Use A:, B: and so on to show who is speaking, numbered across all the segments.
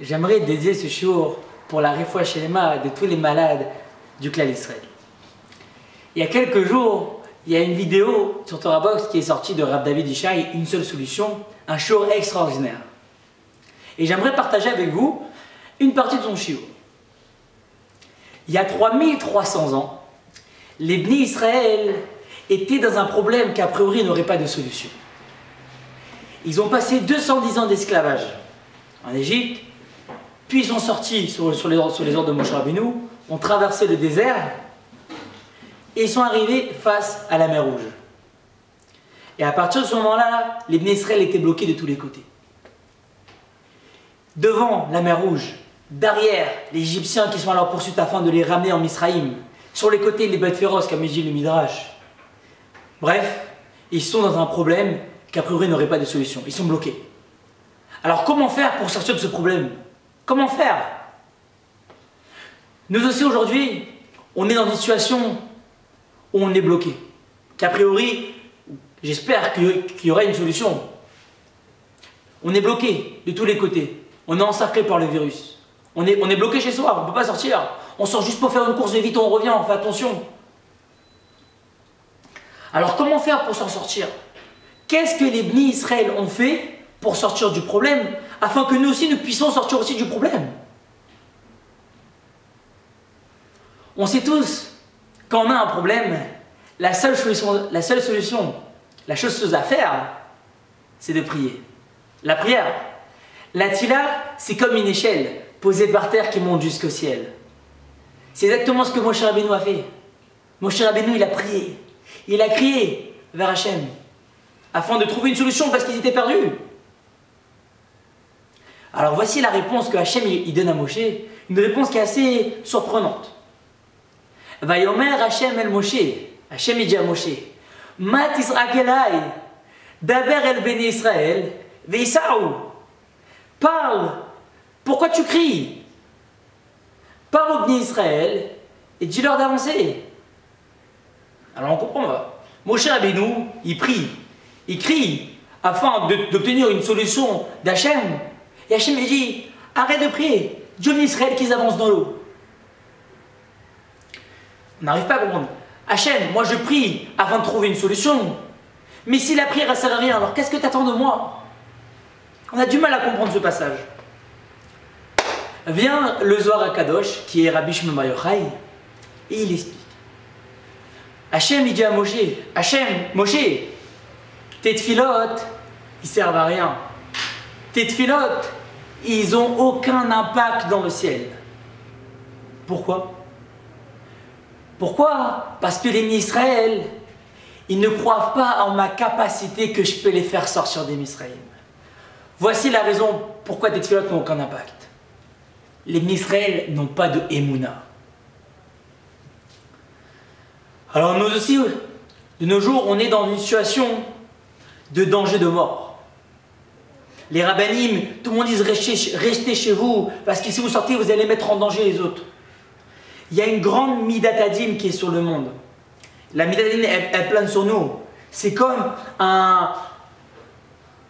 A: J'aimerais dédier ce shiur pour la Refoua Shelema de tous les malades du clan Israël. Il y a quelques jours, il y a une vidéo sur Torah Box qui est sortie de Rav David Ishai, Une seule solution, un shiur extraordinaire. Et j'aimerais partager avec vous une partie de son shiur. Il y a 3300 ans, les Bnei Israël étaient dans un problème qu'a priori n'aurait pas de solution. Ils ont passé 210 ans d'esclavage en Égypte, puis ils sont sortis sur les ordres de Moshe Rabbeinu, ont traversé le désert et sont arrivés face à la mer Rouge. Et à partir de ce moment-là, les Bnei Israël étaient bloqués de tous les côtés. Devant la mer Rouge, derrière les Égyptiens qui sont à leur poursuite afin de les ramener en Misraïm, sur les côtés les bêtes féroces comme dit le Midrash. Bref, ils sont dans un problème qu'a priori n'aurait pas de solution. Ils sont bloqués. Alors comment faire pour sortir de ce problème? Comment faire? Nous aussi aujourd'hui, on est dans une situation où on est bloqué. Qu'a priori, j'espère qu'il y aura une solution. On est bloqué de tous les côtés. On est encerclé par le virus. On est bloqué chez soi, on ne peut pas sortir. On sort juste pour faire une course de vite, on revient, on fait attention. Alors comment faire pour s'en sortir? Qu'est-ce que les Bnei Israël ont fait pour sortir du problème, afin que nous aussi, nous puissions sortir aussi du problème? On sait tous, quand on a un problème, la seule solution, la chose à faire, c'est de prier. La prière. La tila, c'est comme une échelle posée par terre qui monte jusqu'au ciel. C'est exactement ce que Moshe Rabbeinu a fait. Moshe Rabbeinu, il a prié. Il a crié vers Hachem, afin de trouver une solution parce qu'ils étaient perdus. Alors voici la réponse que Hachem il donne à Moshe, une réponse qui est assez surprenante. Vayomer Hachem el Moshe, Hachem il dit à Moshe, Ma tisrak elai, daber el bnei Israël, veisa'u. Parle, pourquoi tu cries? Parle aux bnei Israël et dis-leur d'avancer. Alors on comprend, Moshe Rabbeinu, il prie, il crie afin d'obtenir une solution d'Hachem. Et Hachem lui dit, arrête de prier, Dieu d'Israël qu'ils avancent dans l'eau. On n'arrive pas à comprendre. Hachem, moi je prie afin de trouver une solution. Mais si la prière ne sert à rien, alors qu'est-ce que tu attends de moi? On a du mal à comprendre ce passage. Vient le Zohar HaKadosh, qui est Rabbi Shimon Bar Yochai, et il explique. Hachem, il dit à Moshe, Hachem, Moshe, tes tfilotes, ils servent à rien. Tes tfilotes, ils n'ont aucun impact dans le ciel. Pourquoi? Pourquoi? Parce que les Israël, ils ne croient pas en ma capacité que je peux les faire sortir des Misraïm. Voici la raison pourquoi tes tfilotes n'ont aucun impact. Les Israël n'ont pas de Emouna. Alors nous aussi, de nos jours, on est dans une situation de danger de mort. Les rabbinim, tout le monde dit restez chez vous, parce que si vous sortez, vous allez mettre en danger les autres. Il y a une grande midatadim qui est sur le monde. La midatadim, elle plane sur nous. C'est comme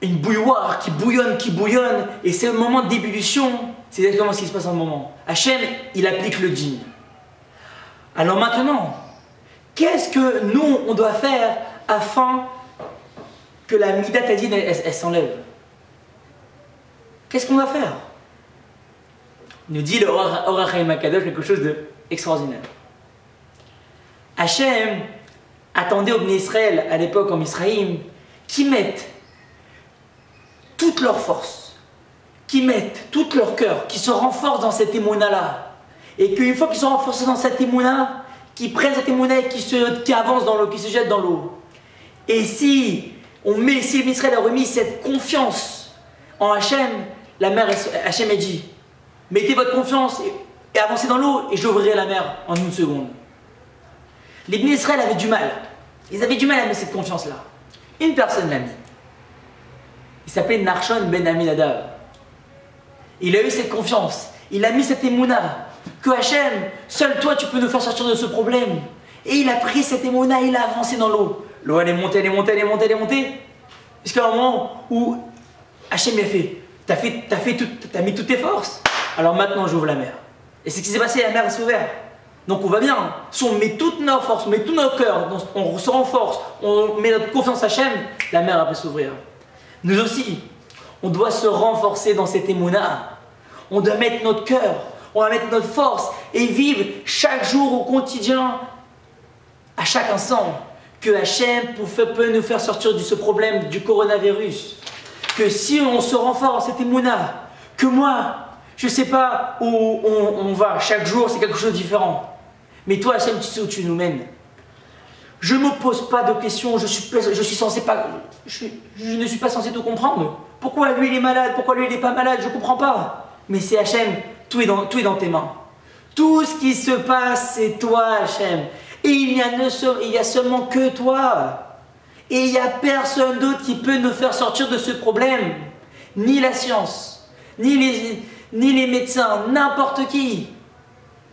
A: une bouilloire qui bouillonne, et c'est le moment d'ébullition. C'est exactement ce qui se passe en ce moment. Hachem, il applique le djinn. Alors maintenant, qu'est-ce que nous, on doit faire afin que la midatadim, elle s'enlève? Qu'est-ce qu'on va faire? Il nous dit le Or HaChaim HaKadosh quelque chose d'extraordinaire. Hachem attendait aux Bnei Israël à l'époque en Misraïm qui mettent toute leur force, qui mettent tout leur cœur, qui se renforcent dans cette émouna-là. Et qu'une fois qu'ils sont renforcés dans cette émouna, qu'ils prennent cette émouna et qui avancent dans l'eau, qui se jettent dans l'eau. Et si Israël a remis cette confiance en Hachem, la mer, Hachem a dit, mettez votre confiance et avancez dans l'eau et j'ouvrirai la mer en une seconde. Les Bnei Israël avaient du mal. Ils avaient du mal à mettre cette confiance-là. Une personne l'a mis. Il s'appelait Nachshon ben Aminadav. Il a eu cette confiance. Il a mis cette émouna que Hachem, seul toi tu peux nous faire sortir de ce problème. Et il a pris cette émouna et il a avancé dans l'eau. L'eau elle est montée, elle est montée, elle est montée, elle est montée. Jusqu'à un moment où Hachem a fait, t'as mis toutes tes forces. Alors maintenant j'ouvre la mer. Et c'est ce qui s'est passé, la mer s'est ouverte. Donc on va bien. Si on met toutes nos forces, on met tous nos cœurs, on se renforce, on met notre confiance à Hachem, la mer va s'ouvrir. Nous aussi, on doit se renforcer dans cette émouna. On doit mettre notre cœur, on va mettre notre force et vivre chaque jour au quotidien, à chaque instant, que Hachem peut nous faire sortir de ce problème du coronavirus. Que si on se renforce dans cette émouna, que moi, je ne sais pas où on va, chaque jour c'est quelque chose de différent. Mais toi Hachem, tu sais où tu nous mènes. Je ne me pose pas de questions, je ne suis pas censé tout comprendre. Pourquoi lui il est malade, pourquoi lui il n'est pas malade, je ne comprends pas. Mais c'est Hachem, tout est dans tes mains. Tout ce qui se passe, c'est toi Hachem. Et il y a seulement que toi. Et il n'y a personne d'autre qui peut nous faire sortir de ce problème. Ni la science, ni les médecins, n'importe qui.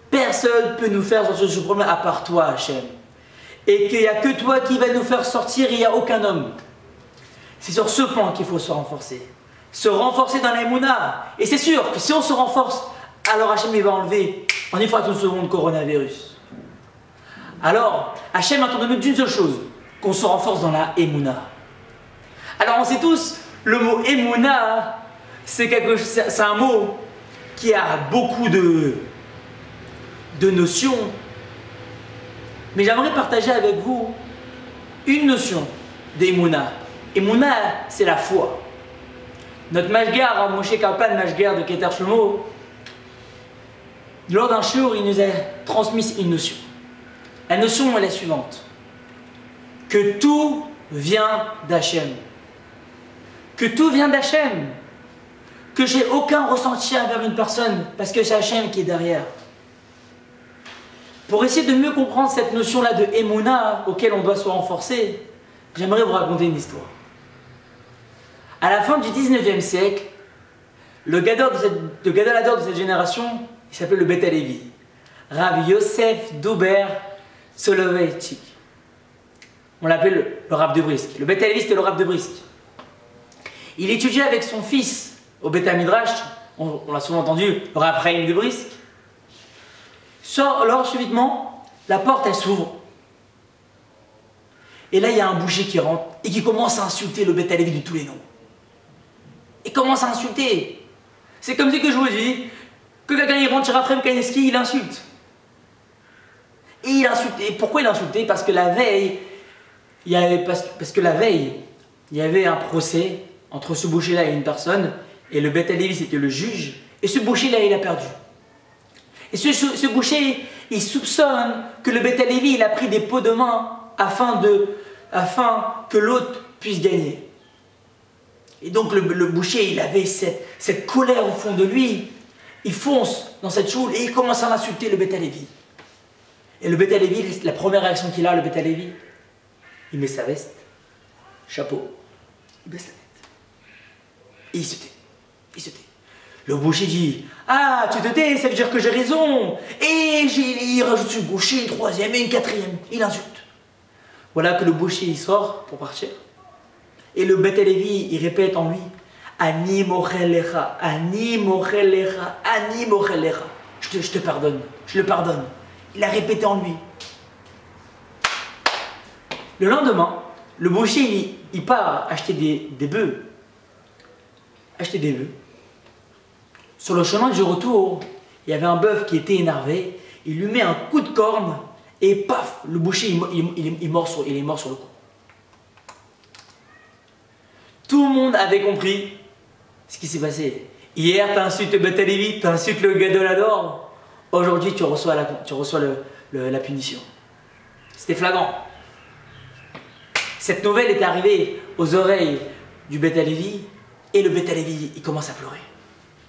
A: Personne ne peut nous faire sortir de ce problème à part toi Hachem. Et qu'il n'y a que toi qui va nous faire sortir, il n'y a aucun homme. C'est sur ce point qu'il faut se renforcer. Se renforcer dans l'émouna. Et c'est sûr que si on se renforce, alors Hachem il va enlever en une fraction de seconde le coronavirus. Alors, Hachem attend de nous d'une seule chose, qu'on se renforce dans la émouna. Alors on sait tous, le mot émouna, c'est un mot qui a beaucoup de notions. Mais j'aimerais partager avec vous une notion d'émouna. Émouna, c'est la foi. Notre Mashgar, Moshe Kalpan, Mashgar de Keter Shlomo, lors d'un shiur, il nous a transmis une notion. La notion est la suivante. Que tout vient d'Hachem. Que tout vient d'Hachem. Que j'ai aucun ressenti envers une personne parce que c'est Hachem qui est derrière. Pour essayer de mieux comprendre cette notion-là de Emouna auquel on doit se renforcer, j'aimerais vous raconter une histoire. À la fin du 19e siècle, le Gadol de cette génération, il s'appelle le Beth Halevi, Rav Yosef Dober Soloveitchik. On l'appelle le Rav de Brisk. Le Beth Halevi, c'était le Rav de Brisk. Il étudiait avec son fils au Beth Midrash, on l'a souvent entendu, le Rav Chaim de Brisk. Alors subitement, la porte elle s'ouvre. Et là il y a un boucher qui rentre et qui commence à insulter le Beth Halevi de tous les noms. Il commence à insulter. C'est comme si que je vous dis que quelqu'un il rentre chez Raphaël Kaneski, il insulte. Et il insulte. Et pourquoi il insultait? Parce que la veille, il y avait un procès entre ce boucher-là et une personne, et le Beth Halevi c'était le juge, et ce boucher-là il a perdu. Et ce boucher, il soupçonne que le Beth Halevi il a pris des pots de main afin que l'autre puisse gagner. Et donc le boucher, il avait cette colère au fond de lui. Il fonce dans cette choule et il commence à insulter le Beth Halevi. Et le Beth Halevi, la première réaction qu'il a, le Beth Halevi, il met sa veste, chapeau, il baisse la tête. Et il se tait. Il se tait. Le boucher dit « Ah, tu te tais, ça veut dire que j'ai raison !» Et il rajoute une bouchée, une troisième et une quatrième. Il insulte. Voilà que le boucher, il sort pour partir. Et le Beth Halevi, il répète en lui « Ani mochelecha, ani mochelecha, ani mochelecha. » Je te pardonne, je le pardonne. Il a répété en lui. Le lendemain, le boucher, il part acheter des bœufs. Acheter des bœufs. Sur le chemin du retour, il y avait un bœuf qui était énervé. Il lui met un coup de corne et paf, le boucher il est mort sur le coup. Tout le monde avait compris ce qui s'est passé. Hier, tu insultes le Beth Halevi, tu insultes le Gadolador. Aujourd'hui, tu reçois la punition. C'était flagrant. Cette nouvelle est arrivée aux oreilles du Beth Halevi et le Beth Halevi, il commence à pleurer.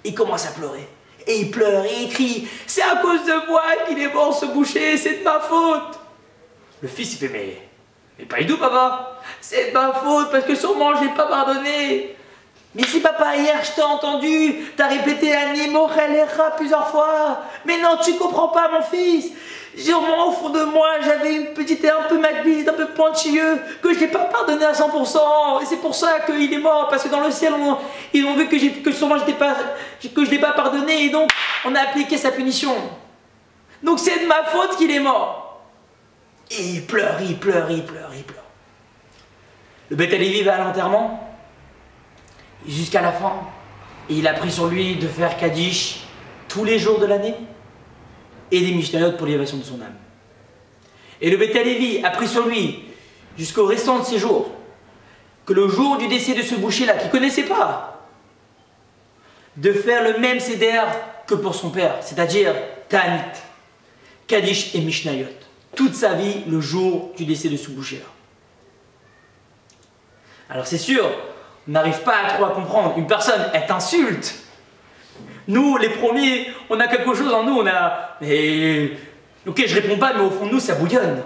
A: Il commence à pleurer. Et il pleure et il crie « C'est à cause de moi qu'il est mort ce boucher, c'est de ma faute !» Le fils il fait « Mais pas du tout papa, c'est de ma faute parce que sûrement je n'ai pas pardonné. » « Mais si papa hier je t'ai entendu, t'as répété Ani Mochelecha plusieurs fois. Mais non tu comprends pas mon fils. Moi, au fond de moi, j'avais une petite un peu magbise, un peu pointilleux, que je n'ai pas pardonné à 100%. Et c'est pour ça qu'il est mort, parce que dans le ciel, ils ont vu que sûrement que je n'ai pas pardonné, et donc on a appliqué sa punition. Donc c'est de ma faute qu'il est mort. Et il pleure, il pleure, il pleure, il pleure. Le Beth Alevi va à l'enterrement, jusqu'à la fin, et il a pris sur lui de faire Kaddish tous les jours de l'année, et des Mishnayot pour l'élévation de son âme. Et le Beth Alevi a pris sur lui, jusqu'au restant de ses jours, que le jour du décès de ce boucher-là, qu'il ne connaissait pas, de faire le même Seder que pour son père, c'est-à-dire Ta'anit, Kaddish et Mishnayot, toute sa vie, le jour du décès de ce boucher-là. Alors c'est sûr, on n'arrive pas à trop à comprendre. Une personne, elle t'insulte. Nous, les premiers, on a quelque chose en nous, on a... ok, je réponds pas, mais au fond de nous, ça bouillonne.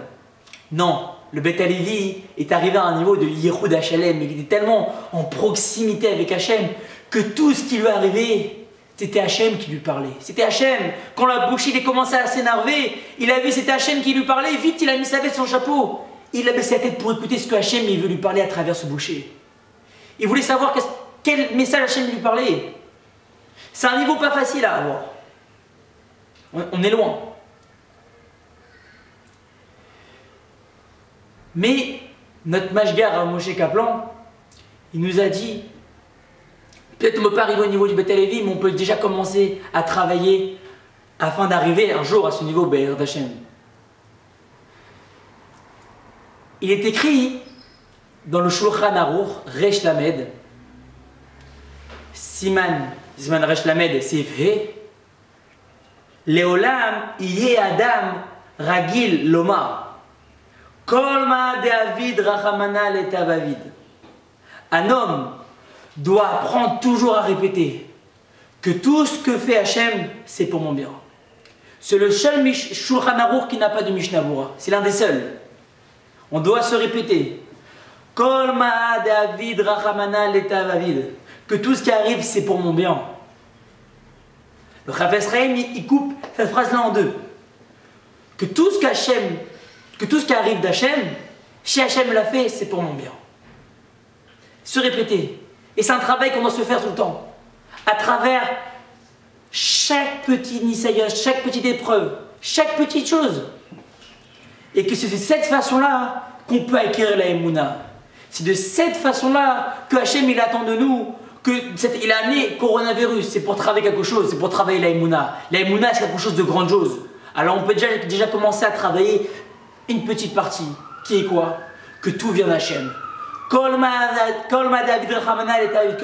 A: Non, le Beth Alevi est arrivé à un niveau de Yehoud Hachalem. Il était tellement en proximité avec Hachem que tout ce qui lui arrivait, c'était Hachem qui lui parlait. C'était Hachem. Quand la bouche, il a commencé à s'énerver, il a vu c'était Hachem qui lui parlait. Vite, il a mis sa veste, son chapeau. Il a baissé la tête pour écouter ce que Hachem veut lui parler à travers ce boucher. Il voulait savoir quel message Hachem lui parlait. C'est un niveau pas facile à avoir. On est loin. Mais notre Mashgar Moshe Kaplan, il nous a dit, peut-être on ne peut pas arriver au niveau du Beth Alevi, mais on peut déjà commencer à travailler afin d'arriver un jour à ce niveau Be'er d'Hachem. Il est écrit dans le Shulchan Aruch, Resh Lamed, Siman Resh Lamed, Seif He, Leolam Iye Adam Ragil Lomar, Kol Ma David Rachamana Letavavid. Un homme doit apprendre toujours à répéter que tout ce que fait Hachem, c'est pour mon bien. C'est le seul Shulchan Aruch qui n'a pas de Mishnah Berurah. C'est l'un des seuls. On doit se répéter Kol Ma David Rachamana Letavavid, que tout ce qui arrive, c'est pour mon bien. Le Chafetz Chaim, il coupe cette phrase-là en deux. Que tout ce qui arrive d'Hachem, si Hachem l'a fait, c'est pour mon bien. Se répéter. Et c'est un travail qu'on doit se faire tout le temps. À travers chaque petit nisayah, chaque petite épreuve, chaque petite chose. Et que c'est de cette façon-là qu'on peut acquérir la Emouna. C'est de cette façon-là que Hachem il attend de nous, il a amené coronavirus, c'est pour travailler quelque chose, c'est pour travailler la Emouna. La Emouna, c'est quelque chose de grandiose. Alors on peut déjà commencer à travailler une petite partie, qui est quoi? Que tout vient d'Hachem. Que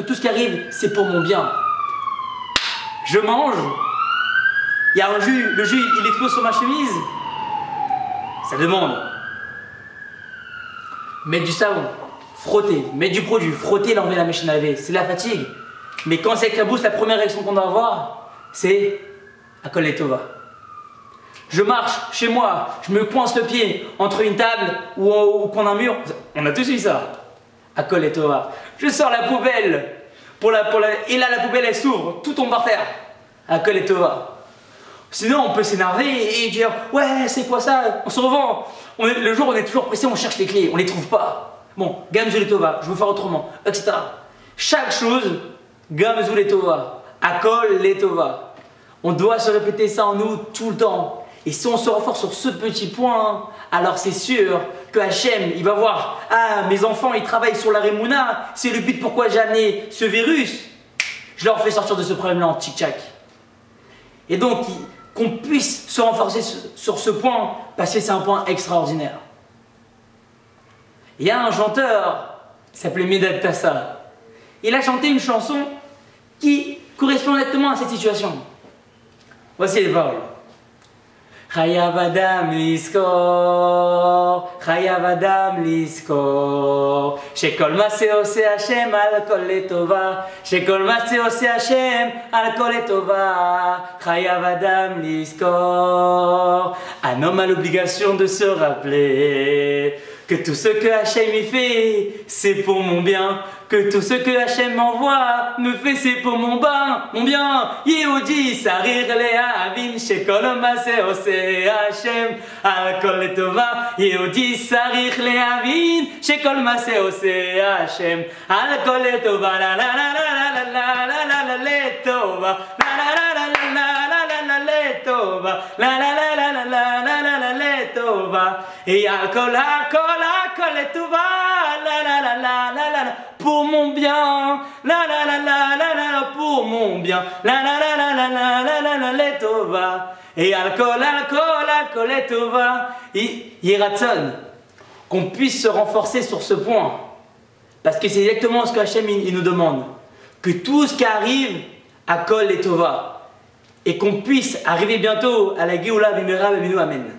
A: tout ce qui arrive, c'est pour mon bien. Je mange, il y a un jus, le jus il explose sur ma chemise. Ça demande mettre du savon, frotter, mettre du produit, frotter, l'enlever la machine à laver, c'est la fatigue. Mais quand c'est avec la bouche, la première réaction qu'on doit avoir, c'est Akol Letova. Je marche chez moi, je me coince le pied entre une table ou contre un mur. On a tous eu ça. Akol Letova. Je sors la poubelle et là la poubelle elle s'ouvre, tout tombe par terre. Akol Letova. Sinon on peut s'énerver et dire ouais c'est quoi ça, on se revend. Le jour où on est toujours pressé, on cherche les clés, on les trouve pas. Bon, Gamzou Letova, je veux faire autrement, etc. Chaque chose, Gamzou Letova, Akol Letova. On doit se répéter ça en nous tout le temps. Et si on se renforce sur ce petit point, alors c'est sûr que Hachem, il va voir, ah mes enfants ils travaillent sur la Remouna, c'est le but pourquoi j'ai amené ce virus. Je leur fais sortir de ce problème-là en tchic-tchac. Et donc, qu'on puisse se renforcer sur ce point, parce que c'est un point extraordinaire. Il y a un chanteur, qui s'appelait Medad Tassa. Il a chanté une chanson qui correspond exactement à cette situation. Voici les paroles. Chayav Adam liskor, Chayav Adam liskor, Shekol Maseh oseh Hashem al kol letova, Shekol Maseh oseh Hashem al kol letova, Chayav Adam liskor. Un homme a l'obligation de se rappeler Que tout ce que Hachem y fait, c'est pour mon bien. Que tout ce que Hachem m'envoie me fait, c'est pour mon bien. Yehudi sarir le'avin shekol maseh oseh Hachem al kol letova. Yehudi sarir le'avin shekol maseh oseh Hachem al kol letova. La la la la la la la la la letova. La la la la la la la la letova. La la la la la la la la la letova. Et al kol letova. La la la la la la la. Pour mon bien, la la la la la la, pour mon bien, la la la la la la la la la letova, et alcool letova, Yiratson, qu'on puisse se renforcer sur ce point, parce que c'est exactement ce que Hachem il nous demande, que tout ce qui arrive à Kol letova, et qu'on puisse arriver bientôt à la Géoula Bimera Bimenu Amen.